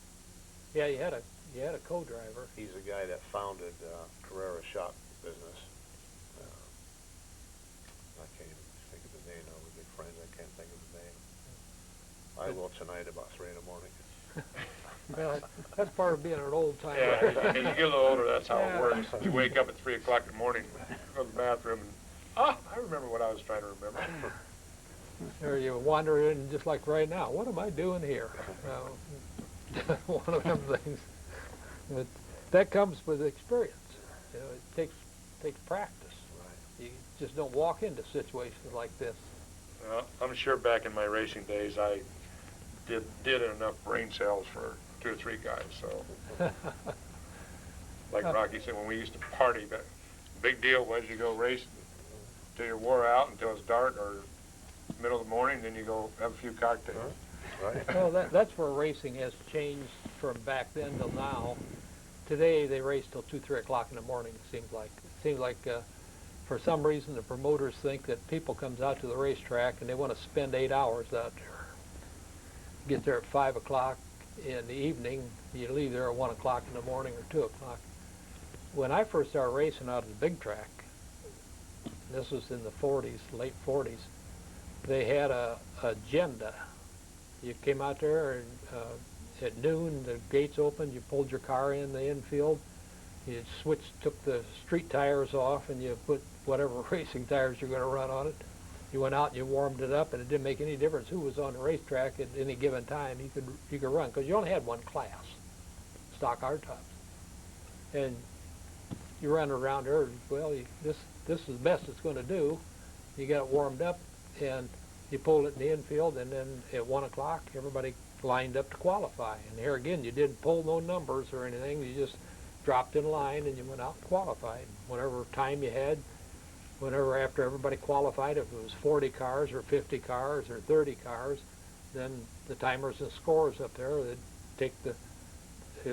Yeah, you had a co-driver. he's the guy that founded Carrera Shock business. I can't even think of his name now. We're big friends. I can't think of his name. I will tonight about 3 in the morning. Well, that's part of being an old timer. Yeah, as you get a little older, that's how Yeah. it works. You wake up at 3 o'clock in the morning, go to the bathroom, and I remember what I was trying to remember. Or you wander in just like right now. What am I doing here? One of them things. But that comes with experience. You know, it takes practice. Right. You just don't walk into situations like this. I'm sure back in my racing days, I did enough brain cells for 2 or 3 guys. So, like Rocky said, when we used to party, the big deal was you go race till you wore out until it's dark or middle of the morning, then you go have a few cocktails. Right. Well, that's where racing has changed from back then till now. Today they race till 2, 3 o'clock in the morning. It seems like for some reason the promoters think that people comes out to the racetrack and they want to spend 8 hours out there. Get there at 5 o'clock in the evening. You leave there at 1 o'clock in the morning or 2 o'clock. When I first started racing out at the big track, this was in the 40s, late 40s, they had a agenda. You came out there and at noon, the gates opened, you pulled your car in the infield, you took the street tires off, and you put whatever racing tires you're going to run on it. You went out and you warmed it up, and it didn't make any difference who was on the racetrack at any given time. You could run, because you only had one class, stock hardtops. And you run around there, well, this is the best it's going to do. You got it warmed up, and you pulled it in the infield, and then at 1 o'clock, everybody lined up to qualify. And here again, you didn't pull no numbers or anything. You just dropped in line, and you went out and qualified. Whatever time you had, whenever after everybody qualified, if it was 40 cars or 50 cars or 30 cars, then the timers and scores up there, they'd take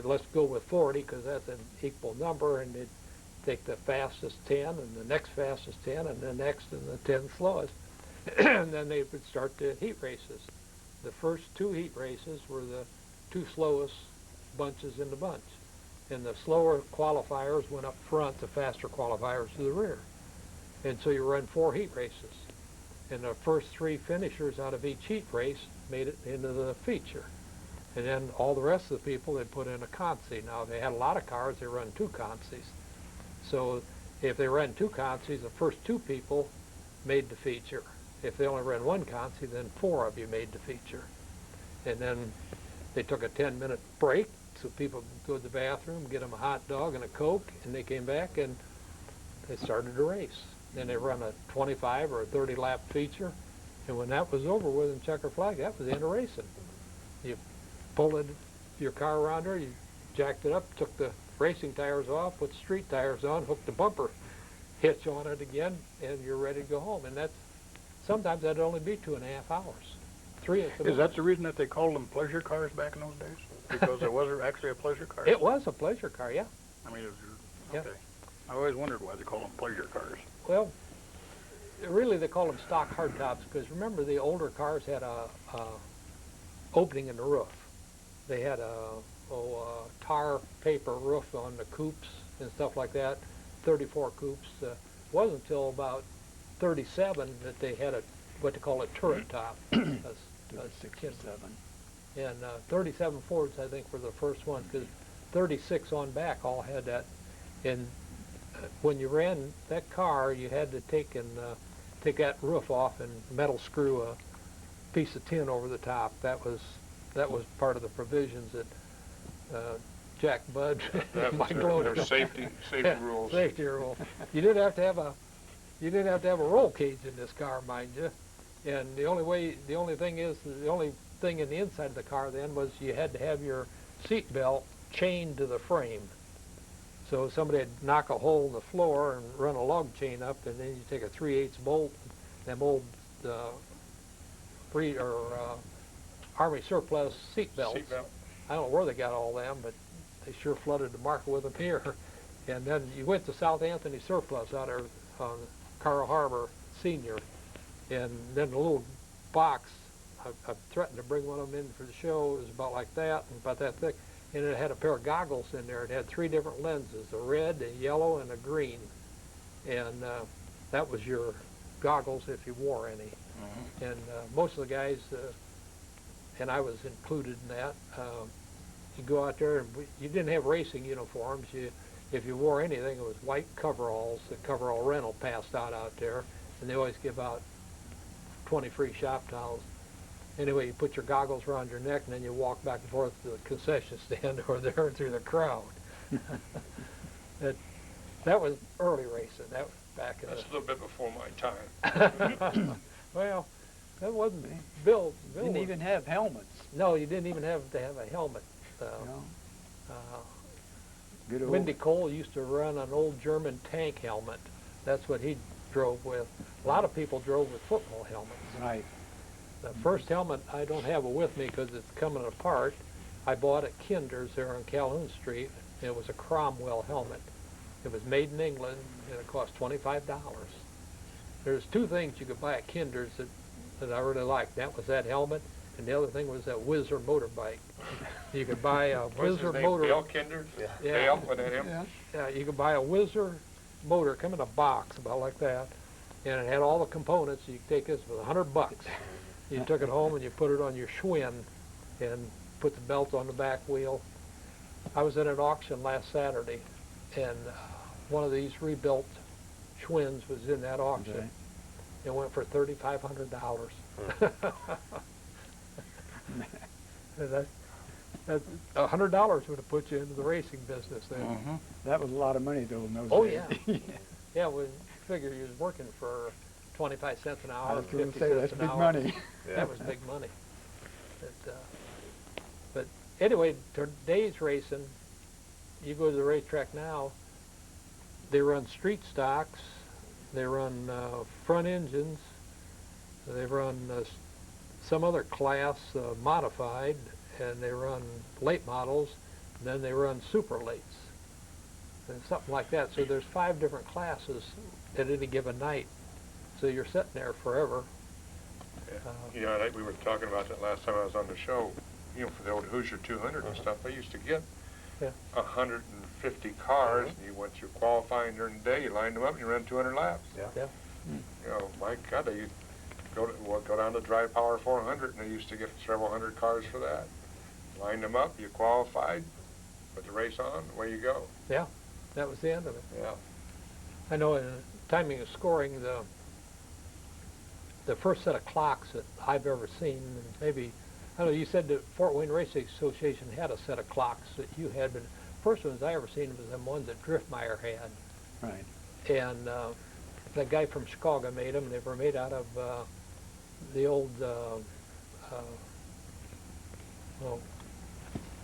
let's go with 40, because that's an equal number, and they'd take the fastest 10 and the next fastest 10 and the next and the 10 slowest. And then they would start the heat races. The first 2 heat races were the 2 slowest bunches in the bunch. And the slower qualifiers went up front, the faster qualifiers to the rear. And so you run 4 heat races. And the first 3 finishers out of each heat race made it into the feature. And then all the rest of the people, they put in a consi. Now, if they had a lot of cars, they run 2 consis. So if they ran 2 consis, the first 2 people made the feature. If they only ran 1 consi, then 4 of you made the feature. And then they took a 10-minute break so people could go to the bathroom, get them a hot dog and a Coke, and they came back and they started a race. Then they run a 25 or a 30-lap feature, and when that was over with in checker flag, that was the end of racing. You pulled your car around there, you jacked it up, took the racing tires off, put street tires on, hooked the bumper hitch on it again, and you're ready to go home. And sometimes that'd only be 2.5 hours. 3 at the Is that the reason that they called them pleasure cars back in those days? Because it was actually a pleasure car? It was a pleasure car, yeah. I mean, Yeah. okay. I always wondered why they call them pleasure cars. Well, really they call them stock hardtops, because remember the older cars had a opening in the roof. They had a tar paper roof on the coupes and stuff like that, 34 coupes. It wasn't until about 37 that they had what they call a turret top. 67. And 37 Fords, I think, were the first ones, because 36 on back all had that. And when you ran that car, you had to take that roof off and metal screw a piece of tin over the top. That was part of the provisions that Jack Budd, Mike Loader. Their safety rules. Safety rules. You didn't have to have a roll cage in this car, mind you. And the only thing in the inside of the car then was you had to have your seat belt chained to the frame. So somebody would knock a hole in the floor and run a log chain up, and then you take a 3/8 bolt, them old Army surplus seat belts. I don't know where they got all them, but they sure flooded the market with them here. And then you went to South Anthony Surplus out there on Carl Harbor Senior, and then the little box, I threatened to bring one of them in for the show. It was about like that, and about that thick, and it had a pair of goggles in there. It had 3 different lenses, a red, a yellow, and a green. And that was your goggles if you wore any. Mm-hmm. And most of the guys, and I was included in that, you go out there, and you didn't have racing uniforms. If you wore anything, it was white coveralls. The coverall rental passed out there, and they always give out 20 free shop towels. Anyway, you put your goggles around your neck, and then you walk back and forth to the concession stand over there through the crowd. That was early racing. That was back in That's a little bit before my time. Well, that wasn't Bill Didn't even have helmets. No, you didn't even have to have a helmet. know, Uh, good old, Windy Cole used to run an old German tank helmet. That's what he drove with. A lot of people drove with football helmets. right. The first helmet, I don't have it with me because it's coming apart. I bought at Kinder's there on Calhoun Street. And it was a Cromwell helmet. It was made in England, and it cost $25. There's two things you could buy at Kinder's that I really liked. That was that helmet, and the other thing was that Whizzer motorbike. You could buy a What's Whizzer his name? motor. Bill Kinder? Yeah. Yeah. Bill, was that him? Yeah. Yeah, you could buy a Whizzer motor, come in a box about like that, and it had all the components. You could take this for $100. You took it home and you put it on your Schwinn and put the belt on the back wheel. I was at an auction last Saturday, and one of these rebuilt Schwinns was in that auction. Okay. It went for $3,500. That $100 would have put you into the racing business then. Mm-hmm. That was a lot of money though in those Oh, days. yeah. Yeah, we figure you was working for 25 cents an I hour, was going 50 to say, cents that's an big hour. money. That was big money. But anyway, today's racing, you go to the racetrack now, they run street stocks, they run front engines, they run some other class modified, and they run late models, and then they run super lates, and something like that. So there's 5 different classes at any given night. So you're sitting there forever. You know, like we were talking about that last time I was on the show, you know, for the old Hoosier 200 and stuff, they used to get 150 cars, and you went through qualifying during the day, you lined them up, and you ran 200 laps. Yeah. Yeah. You know, my God, they used to go down to Dry Power 400, and they used to get several hundred cars for that. Lined them up, you qualified, put the race on, away you go. Yeah, that was the end of it. Yeah. I know in timing of scoring, the first set of clocks that I've ever seen, and maybe, I know you said the Fort Wayne Racing Association had a set of clocks that you had, but first ones I ever seen was them ones that Driftmeyer had. Right. And that guy from Chicago made them. They were made out of the old,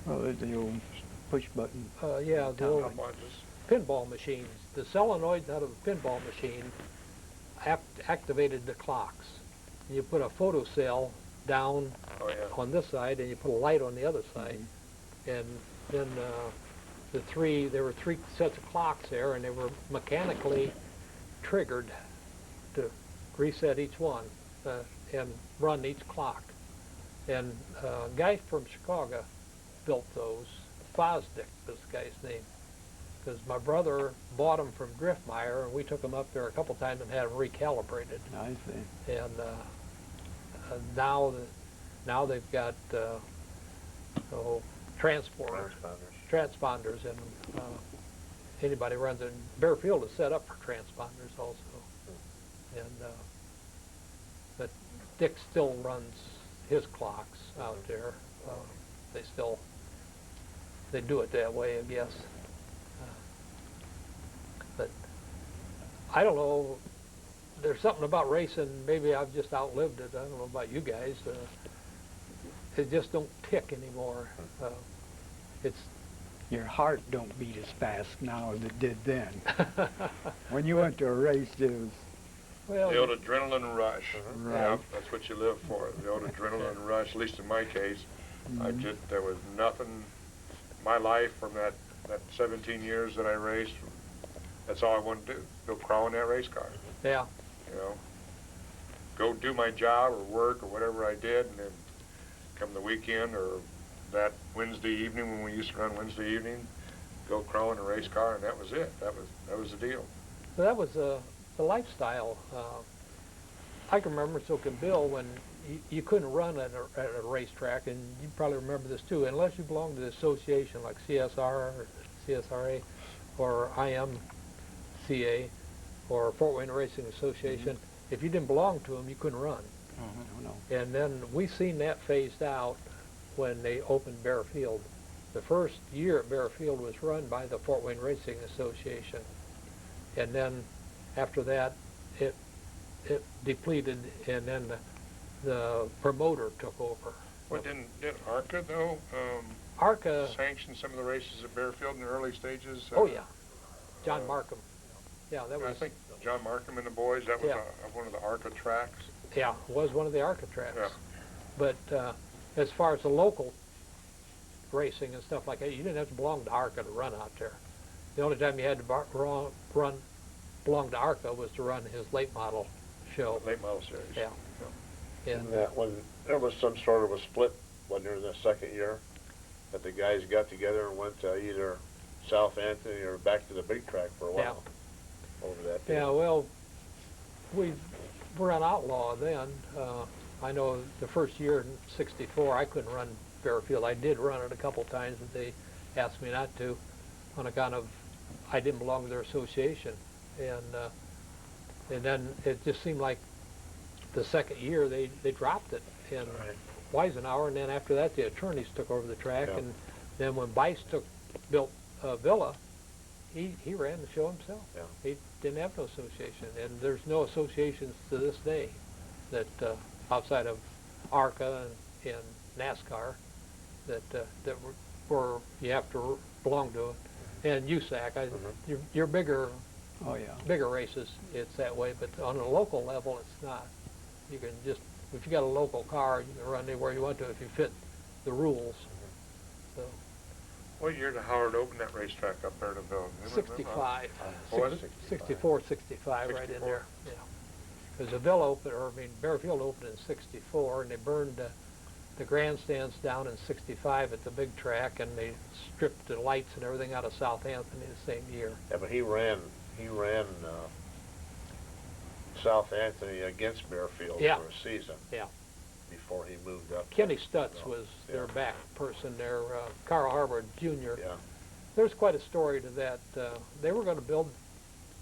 Well, there's the old push button. yeah, the old How much is- pinball machines. The solenoids out of the pinball machine activated the clocks. And you put a photo cell down Oh, yeah. on this side, and you put a light on the other side. And then there were 3 sets of clocks there, and they were mechanically triggered to reset each one and run each clock. And a guy from Chicago built those. Fosdick was the guy's name. Because my brother bought them from Driftmeyer, and we took them up there a couple times and had them recalibrated. I see. And now they've got transponders, and anybody runs it. Bearfield is set up for transponders also. And but Dick still runs his clocks out there. They do it that way, I guess. But I don't know. There's something about racing. Maybe I've just outlived it. I don't know about you guys. It just don't tick anymore. It's Your heart don't beat as fast now as it did then. When you went to a race, it was well, The old adrenaline rush. Right. Yeah, that's what you live for. The old adrenaline rush. At least in my case, there was nothing. My life from that 17 years that I raced, that's all I wanted to do. Go crawl in that race car. yeah. You know, go do my job or work or whatever I did, and then come the weekend or that Wednesday evening when we used to run Wednesday evening, go crawl in a race car, and that was it. That was the deal. So that was the lifestyle. I can remember, so can Bill, when you couldn't run at a racetrack, and you probably remember this too, unless you belonged to the association like CSR or CSRA or IMCA or Fort Wayne Racing Association. If you didn't belong to them, you couldn't run. no. And then we seen that phased out when they opened Bearfield. The first year at Bearfield was run by the Fort Wayne Racing Association. And then after that, it depleted, and then the promoter took over. Well, didn't ARCA though? ARCA, sanctioned some of the races at Bearfield in the early stages. oh yeah, John Markham. Yeah, that I was, think John Markham and the boys, that was Yeah. one of the ARCA tracks. yeah, was one of the ARCA tracks. Yeah. But as far as the local racing and stuff like that, you didn't have to belong to ARCA to run out there. The only time you had to belong to ARCA was to run his late model show. Late model series. Yeah. And That when there was some sort of a split when there in the second year, that the guys got together and went to either South Anthony or back to the big track for a while. Over that. yeah, well, we were on outlaw then. I know the first year in '64, I couldn't run Bearfield. I did run it a couple times, but they asked me not to on account of I didn't belong to their association. And then it just seemed like the second year they dropped it. And Right. Weisenhower, and then after that the attorneys took over the track. Yeah. And then when Bice built Villa, he ran the show himself. Yeah. He didn't have no association, and there's no associations to this day that outside of ARCA and NASCAR that were you have to belong to it. And USAC, your bigger Oh, yeah. bigger races, it's that way, but on a local level, it's not. You can just, if you got a local car, you can run anywhere you want to if you fit the rules. So, What year did Howard open that racetrack up there to build? 65, Oh, was it? 64, 65, right in 64. there. Yeah, because the Villa opened, or I mean, Bearfield opened in '64, and they burned the grandstands down in '65 at the big track, and they stripped the lights and everything out of South Anthony the same year. Yeah, but he ran South Anthony against Bearfield Yeah. for a season. Yeah. Before he moved up. Kenny Stutz was Yeah. their back person there, Carl Harvard Jr. Yeah. There's quite a story to that. They were going to build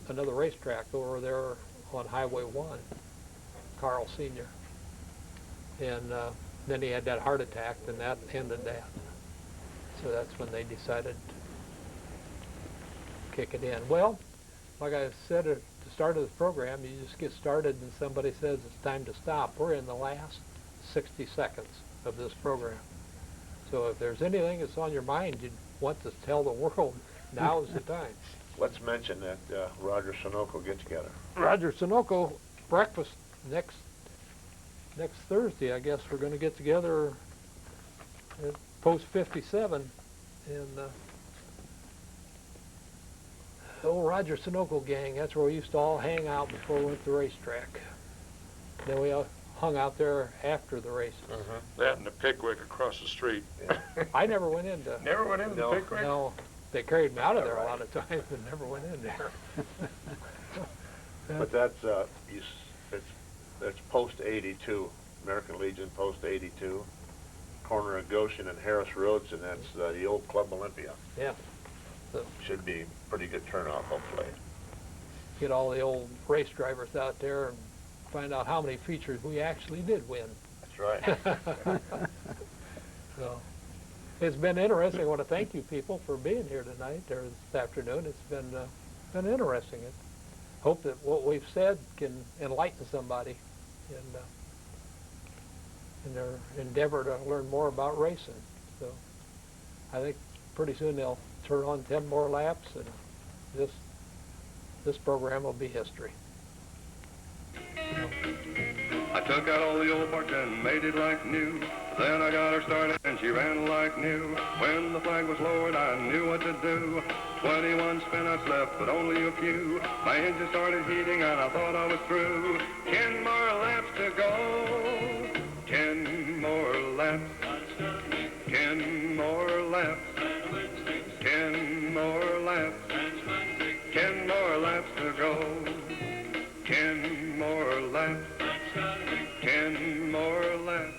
another racetrack over there on Highway 1, Carl Sr. And then he had that heart attack, and that ended that. So that's when they decided to kick it in. Well, like I said at the start of the program, you just get started and somebody says it's time to stop. We're in the last 60 seconds of this program. So if there's anything that's on your mind you want to tell the world, now is the time. Let's mention that Roger Sunoco get together. Roger Sunoco, breakfast next Thursday, I guess we're going to get together at Post 57 and the old Roger Sunoco gang. That's where we used to all hang out before we went to the racetrack. Then we all hung out there after the races. That and the Pickwick across the street. I never went into. Never went into No. the Pickwick? No, they carried me out of there a lot of times, but never went in there. But that's it's Post 82, American Legion Post 82, corner of Goshen and Harris Roads, and that's the old Club Olympia. Yeah. Should be pretty good turnout, hopefully. Get all the old race drivers out there and find out how many features we actually did win. That's right. So it's been interesting. I want to thank you people for being here tonight or this afternoon. It's been interesting. I hope that what we've said can enlighten somebody in their endeavor to learn more about racing. So I think pretty soon they'll turn on 10 more laps, and this program will be history. I took out all the old parts and made it like new. Then I got her started and she ran like new. When the flag was lowered, I knew what to do. 21 spinouts left, but only a few. My engine started heating and I thought I was through. 10 more laps to go. 10 more laps. 10 more laps. 10 more laps. 10 more laps to go. 10 more laps. 10 more laps.